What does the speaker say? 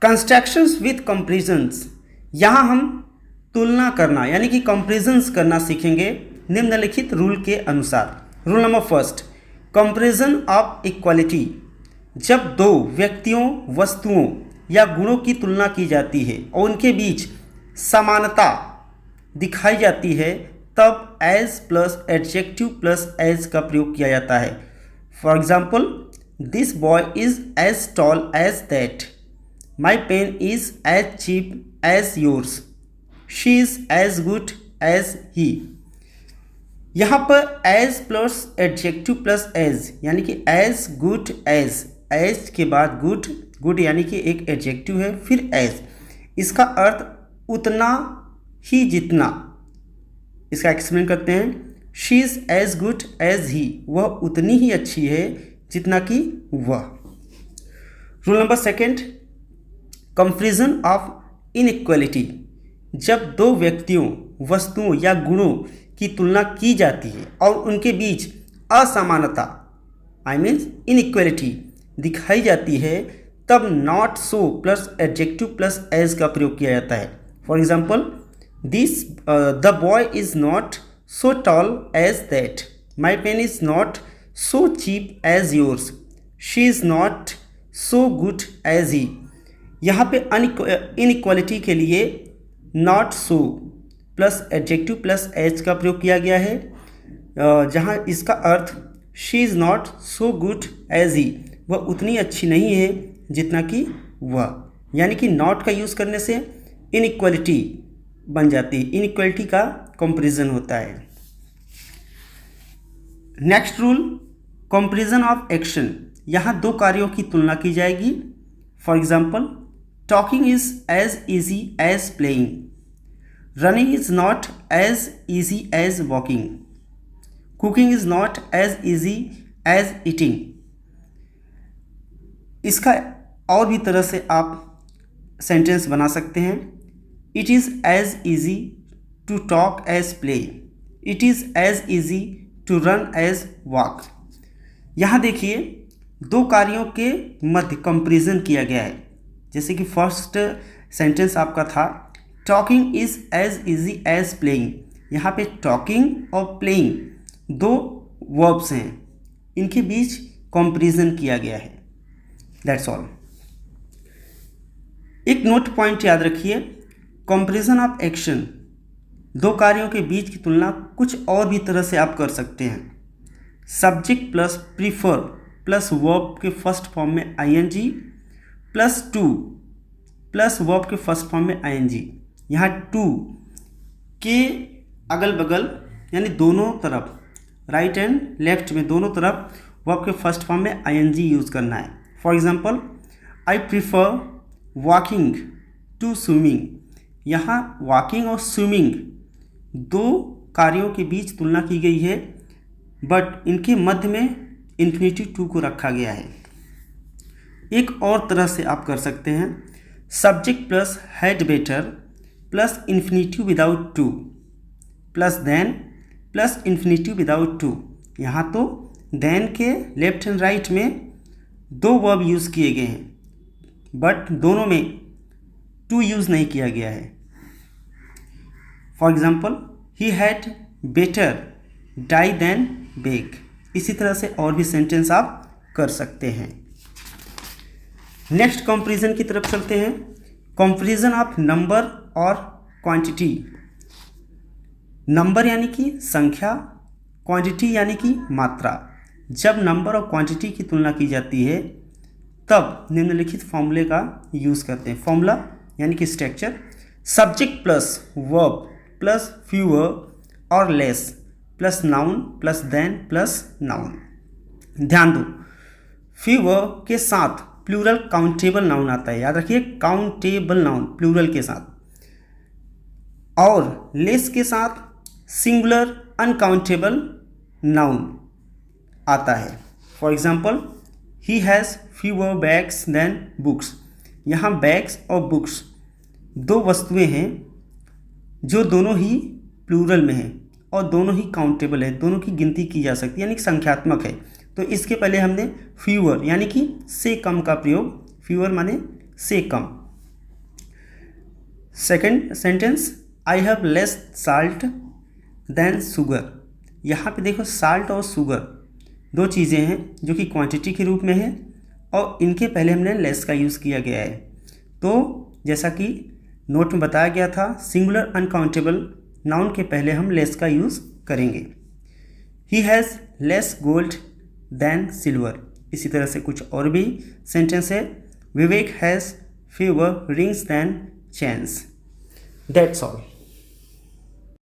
Constructions with comparisons, यहाँ हम तुलना करना यानी कि कंपेरिजन्स करना सीखेंगे निम्नलिखित रूल के अनुसार। Rule number first, comparison of equality. जब दो व्यक्तियों, वस्तुओं या गुणों की तुलना की जाती है और उनके बीच समानता दिखाई जाती है तब as plus adjective plus as का प्रयोग किया जाता है। For example, this boy is as tall as that, my pen is as cheap as yours, she is as good as he. यहाँ पर as plus adjective plus as यानी कि as good as के बाद गुड यानी कि एक adjective है, फिर एज, इसका अर्थ उतना ही जितना। इसका एक्सप्लेन करते हैं। She is as good as he, वह उतनी ही अच्छी है जितना कि वह। Rule number second, comparison of inequality. जब दो व्यक्तियों, वस्तुओं या गुणों की तुलना की जाती है और उनके बीच असमानता इनइक्वालिटी दिखाई जाती है तब not so plus adjective plus as का प्रयोग किया जाता है। For example, this the boy is not so tall as that, my pen is not so cheap as yours, she is not so good as he. यहाँ पे inequality के लिए not so plus adjective plus as का प्रयोग किया गया है, जहाँ इसका अर्थ she is not so good as he, वह उतनी अच्छी नहीं है जितना कि वह, यानी कि नॉट का यूज़ करने से इनइक्वालिटी बन जाती है, इनइक्वालिटी का कंपैरिजन होता है। Next rule, comparison of action. यहाँ दो कार्यों की तुलना की जाएगी। For example, talking is as easy as playing, running is not as easy as walking, cooking is not as easy as eating. इसका और भी तरह से आप सेंटेंस बना सकते हैं। It is as easy to talk as play, it is as easy to run as walk. यहाँ देखिए दो कार्यों के मध्य कंपैरिजन किया गया है। जैसे कि फर्स्ट सेंटेंस आपका था talking is as easy as playing, यहाँ पे टॉकिंग और प्लेइंग दो वर्ब्स हैं, इनके बीच कंपैरिजन किया गया है। That's all. एक नोट पॉइंट याद रखिए, कंपैरिजन ऑफ एक्शन, दो कार्यों के बीच की तुलना कुछ और भी तरह से आप कर सकते हैं। Subject plus prefer plus verb के फर्स्ट फॉर्म में ING plus to plus verb के फर्स्ट फॉर्म में आईएनजी। यहाँ टू के अगल बगल यानी दोनों तरफ, राइट एंड लेफ्ट में दोनों तरफ वर्ब के फर्स्ट फॉर्म में आईएनजी यूज़ करना है। For example, I prefer walking to swimming. यहाँ वॉकिंग और स्विमिंग दो कार्यों के बीच तुलना की गई है, बट इनके मध्य में इन्फिनेटिव टू को रखा गया है। एक और तरह से आप कर सकते हैं, subject plus had better plus infinitive without to plus than plus infinitive without to. यहाँ तो देन के लेफ्ट एंड राइट में दो वर्ब यूज़ किए गए हैं, बट दोनों में टू यूज़ नहीं किया गया है। For example, he had better die than beg. इसी तरह से और भी सेंटेंस आप कर सकते हैं। नेक्स्ट कंपैरिजन की तरफ चलते हैं। कंपैरिजन ऑफ नंबर और क्वांटिटी। नंबर यानी कि संख्या, क्वांटिटी यानी कि मात्रा। जब नंबर और क्वांटिटी की तुलना की जाती है तब निम्नलिखित फॉर्मूले का यूज़ करते हैं। फॉर्मूला यानी कि structure, subject plus verb plus fewer और less plus noun plus than plus noun. ध्यान दो, फ्यूअर के साथ प्लूरल काउंटेबल नाउन आता है, याद रखिए काउंटेबल नाउन प्लूरल के साथ, और लेस के साथ सिंगुलर अनकाउंटेबल नाउन आता है। For example, he has fewer bags than books. यहाँ बैग्स और बुक्स दो वस्तुएं हैं जो दोनों ही प्लूरल में हैं और दोनों ही काउंटेबल है, दोनों की गिनती की जा सकती है, यानी कि संख्यात्मक है। तो इसके पहले हमने फ्यूअर यानी कि से कम का प्रयोग, फ्यूअर माने से कम, second sentence, I have less salt than sugar. यहाँ पे देखो साल्ट और शुगर दो चीज़ें हैं जो कि क्वांटिटी के रूप में है और इनके पहले हमने लेस का यूज़ किया गया है। तो जैसा कि नोट में बताया गया था, सिंगुलर अनकाउंटेबल नाउन के पहले हम लेस का यूज़ करेंगे। He has less gold than silver. इसी तरह से कुछ और भी सेंटेंस है। Vivek has fewer rings than chains. That's all.